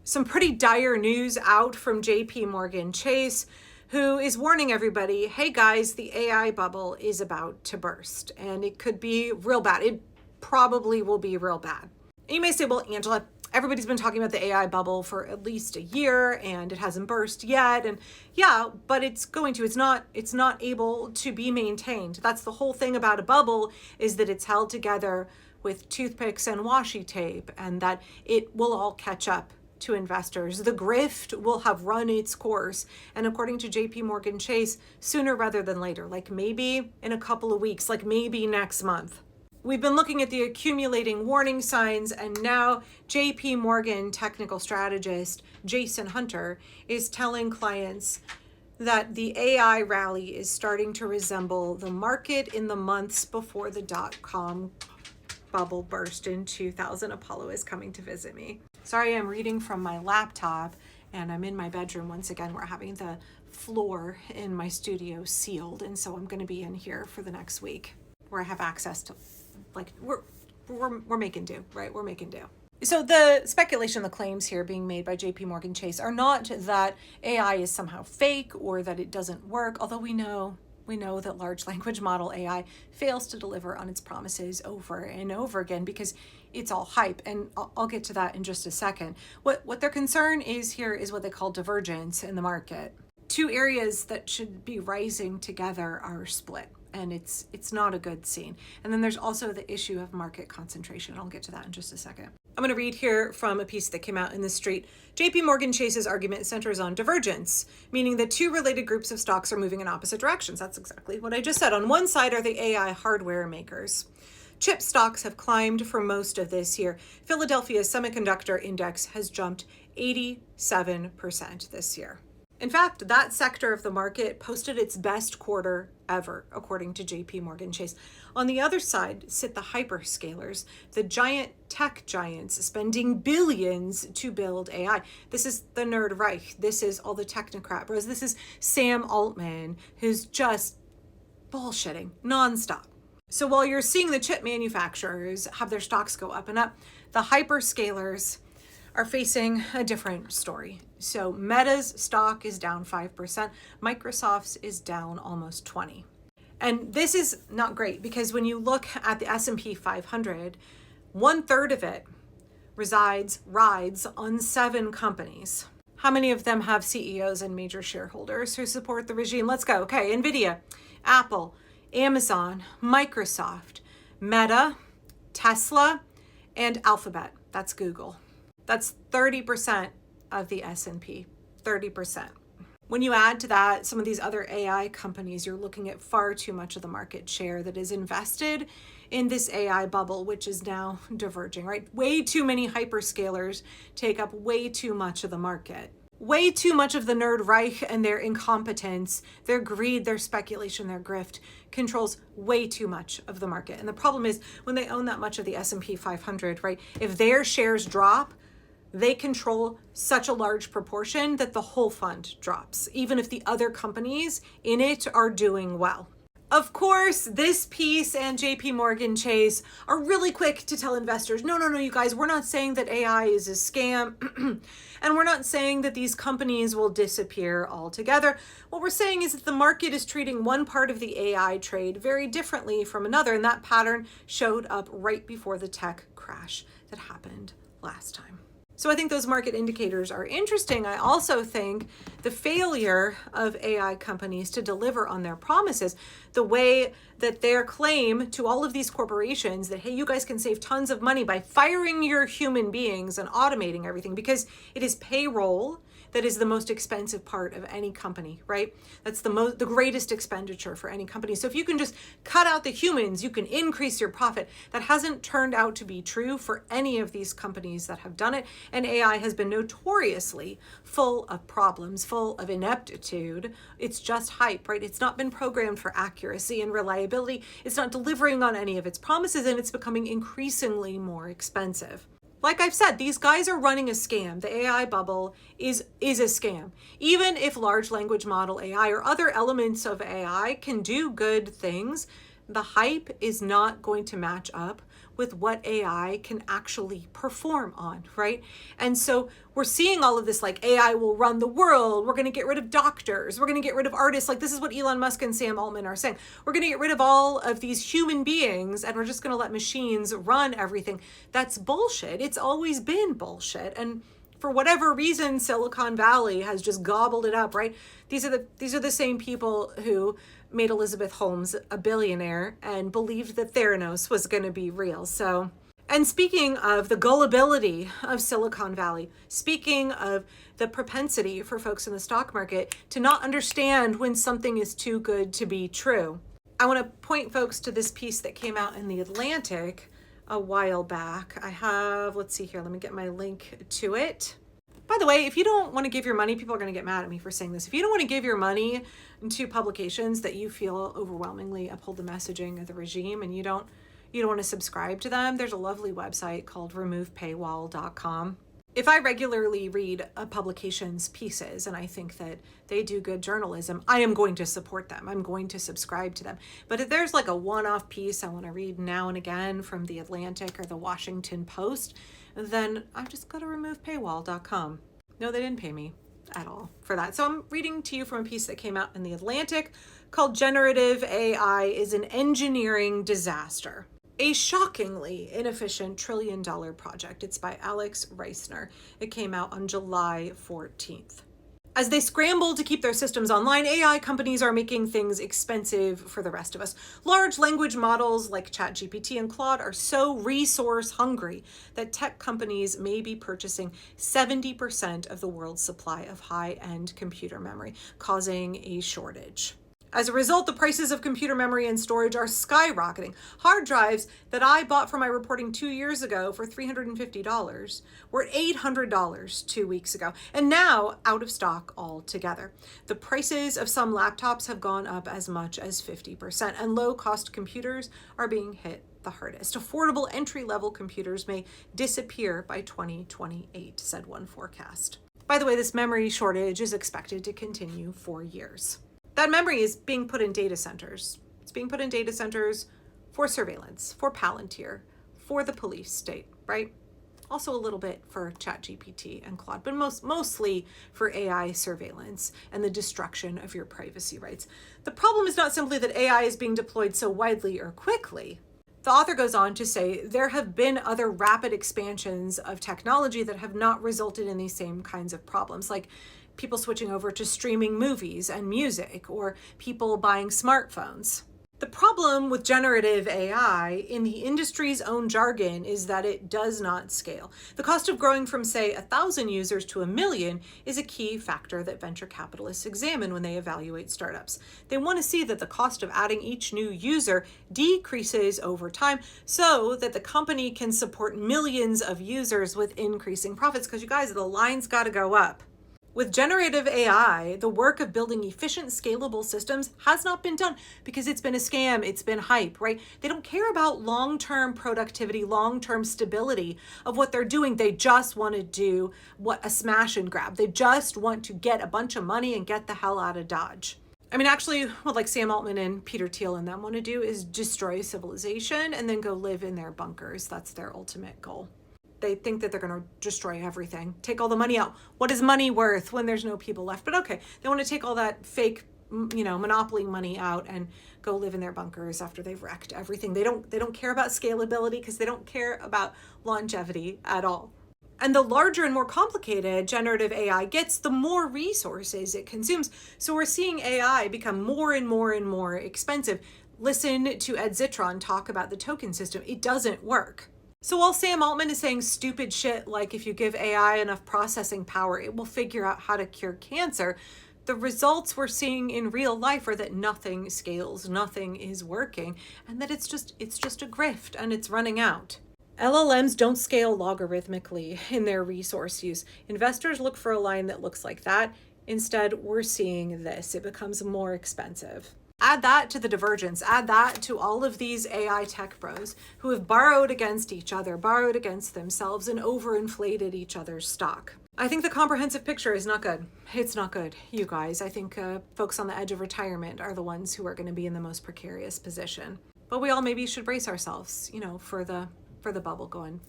Some pretty dire news out from JP Morgan Chase, who is warning everybody, hey guys, the AI bubble is about to burst and it could be real bad. It probably will be real bad. And you may say, well, Angela, everybody's been talking about the AI bubble for at least a year and it hasn't burst yet. And yeah, but it's not able to be maintained. That's the whole thing about a bubble, is that it's held together with toothpicks and washi tape, and that it will all catch up to investors. The grift will have run its course. And according to JP Morgan Chase, sooner rather than later, like maybe in a couple of weeks, like maybe next month. We've been looking at the accumulating warning signs, and now JP Morgan technical strategist Jason Hunter is telling clients that the AI rally is starting to resemble the market in the months before the dot-com bubble burst in 2000. Apollo is coming to visit me. Sorry, I'm reading from my laptop and I'm in my bedroom once again. We're having the floor in my studio sealed, and so I'm going to be in here for the next week where I have access to, like, we're making do, right? We're making do. So the speculation, the claims here being made by JP Morgan Chase are not that AI is somehow fake or that it doesn't work, although we know that large language model AI fails to deliver on its promises over and over again because it's all hype. And I'll get to that in just a second. What their concern is here is what they call divergence in the market. Two areas that should be rising together are split, and it's not a good scene. And then there's also the issue of market concentration. I'll get to that in just a second. I'm going to read here from a piece that came out in the Street. JP Morgan Chase's argument centers on divergence, meaning that two related groups of stocks are moving in opposite directions. That's exactly what I just said. On one side are the AI hardware makers. Chip stocks have climbed for most of this year. Philadelphia's semiconductor index has jumped 87% this year. In fact, that sector of the market posted its best quarter ever, according to JP Morgan Chase. On the other side sit the hyperscalers, the giant tech giants spending billions to build AI. This is the nerd Reich. This is all the technocrat bros. This is Sam Altman, who's just bullshitting nonstop. So while you're seeing the chip manufacturers have their stocks go up and up, the hyperscalers are facing a different story. So Meta's stock is down 5%, Microsoft's is down almost 20%. And this is not great because when you look at the S&P 500, 1/3 of it rides on 7 companies. How many of them have CEOs and major shareholders who support the regime? Let's go. Okay, Nvidia, Apple, Amazon, Microsoft, Meta, Tesla, and Alphabet. That's Google. That's 30% of the S&P, 30%. When you add to that some of these other AI companies, you're looking at far too much of the market share that is invested in this AI bubble, which is now diverging, right? Way too many hyperscalers take up way too much of the market. Way too much of the nerd Reich and their incompetence, their greed, their speculation, their grift controls way too much of the market. And the problem is when they own that much of the S&P 500, right? If their shares drop, they control such a large proportion that the whole fund drops, even if the other companies in it are doing well. Of course, this piece and JP Morgan Chase are really quick to tell investors, no, you guys, we're not saying that AI is a scam, and we're not saying that these companies will disappear altogether. What we're saying is that the market is treating one part of the AI trade very differently from another, and that pattern showed up right before the tech crash that happened last time. So I think those market indicators are interesting. I also think the failure of AI companies to deliver on their promises, the way that their claim to all of these corporations that, hey, you guys can save tons of money by firing your human beings and automating everything, because it is payroll that is the most expensive part of any company, right? That's the greatest expenditure for any company. So if you can just cut out the humans, you can increase your profit. That hasn't turned out to be true for any of these companies that have done it. And AI has been notoriously full of problems, full of ineptitude. It's just hype, right? It's not been programmed for accuracy and reliability. It's not delivering on any of its promises, and it's becoming increasingly more expensive. Like I've said, these guys are running a scam. The AI bubble is a scam. Even if large language model AI or other elements of AI can do good things, the hype is not going to match up with what AI can actually perform on, right? And so we're seeing all of this, like AI will run the world. We're going to get rid of doctors. We're going to get rid of artists. Like this is what Elon Musk and Sam Altman are saying. We're going to get rid of all of these human beings and we're just going to let machines run everything. That's bullshit. It's always been bullshit. And for whatever reason, Silicon Valley has just gobbled it up, right? These are the same people who made Elizabeth Holmes a billionaire and believed that Theranos was going to be real. So, and speaking of the gullibility of Silicon Valley, speaking of the propensity for folks in the stock market to not understand when something is too good to be true, I want to point folks to this piece that came out in The Atlantic a while back. I have, let's see here, let me get my link to it. By the way, if you don't want to give your money, people are going to get mad at me for saying this. If you don't want to give your money to publications that you feel overwhelmingly uphold the messaging of the regime and you don't want to subscribe to them, there's a lovely website called removepaywall.com. If I regularly read a publication's pieces and I think that they do good journalism, I am going to support them. I'm going to subscribe to them. But if there's like a one-off piece I want to read now and again from The Atlantic or The Washington Post, then I just go to removepaywall.com. No, they didn't pay me at all for that. So I'm reading to you from a piece that came out in The Atlantic called Generative AI is an Engineering Disaster. A shockingly inefficient trillion-dollar project. It's by Alex Reisner. It came out on July 14th. As they scramble to keep their systems online, AI companies are making things expensive for the rest of us. Large language models like ChatGPT and Claude are so resource hungry that tech companies may be purchasing 70% of the world's supply of high-end computer memory, causing a shortage. As a result, the prices of computer memory and storage are skyrocketing. Hard drives that I bought for my reporting 2 years ago for $350 were $800 2 weeks ago, and now out of stock altogether. The prices of some laptops have gone up as much as 50%, and low-cost computers are being hit the hardest. Affordable entry-level computers may disappear by 2028, said one forecast. By the way, this memory shortage is expected to continue for years. That memory is being put in data centers. It's being put in data centers for surveillance, for Palantir, for the police state, right? Also a little bit for ChatGPT and Claude, but mostly for AI surveillance and the destruction of your privacy rights. The problem is not simply that AI is being deployed so widely or quickly. The author goes on to say there have been other rapid expansions of technology that have not resulted in these same kinds of problems, like people switching over to streaming movies and music, or people buying smartphones. The problem with generative AI, in the industry's own jargon, is that it does not scale. The cost of growing from, say, 1,000 users to 1 million is a key factor that venture capitalists examine when they evaluate startups. They want to see that the cost of adding each new user decreases over time so that the company can support millions of users with increasing profits, because you guys, the line's got to go up. With generative AI, the work of building efficient, scalable systems has not been done because it's been a scam, it's been hype, right? They don't care about long-term productivity, long-term stability of what they're doing. They just want to do a smash and grab. They just want to get a bunch of money and get the hell out of Dodge. I mean, actually, what like Sam Altman and Peter Thiel and them want to do is destroy civilization and then go live in their bunkers. That's their ultimate goal. They think that they're going to destroy everything, take all the money out. What is money worth when there's no people left? But okay, they want to take all that fake, monopoly money out and go live in their bunkers after they've wrecked everything. They don't care about scalability because they don't care about longevity at all. And the larger and more complicated generative AI gets, the more resources it consumes. So we're seeing AI become more and more and more expensive. Listen to Ed Zitron talk about the token system. It doesn't work. So while Sam Altman is saying stupid shit like if you give AI enough processing power, it will figure out how to cure cancer, the results we're seeing in real life are that nothing scales, nothing is working, and that it's just a grift and it's running out. LLMs don't scale logarithmically in their resource use. Investors look for a line that looks like that. Instead, we're seeing this. It becomes more expensive. Add that to the divergence, add that to all of these AI tech bros who have borrowed against each other, borrowed against themselves, and overinflated each other's stock. I think the comprehensive picture is not good. It's not good, you guys. I think folks on the edge of retirement are the ones who are going to be in the most precarious position. But we all maybe should brace ourselves, for the for the bubble going.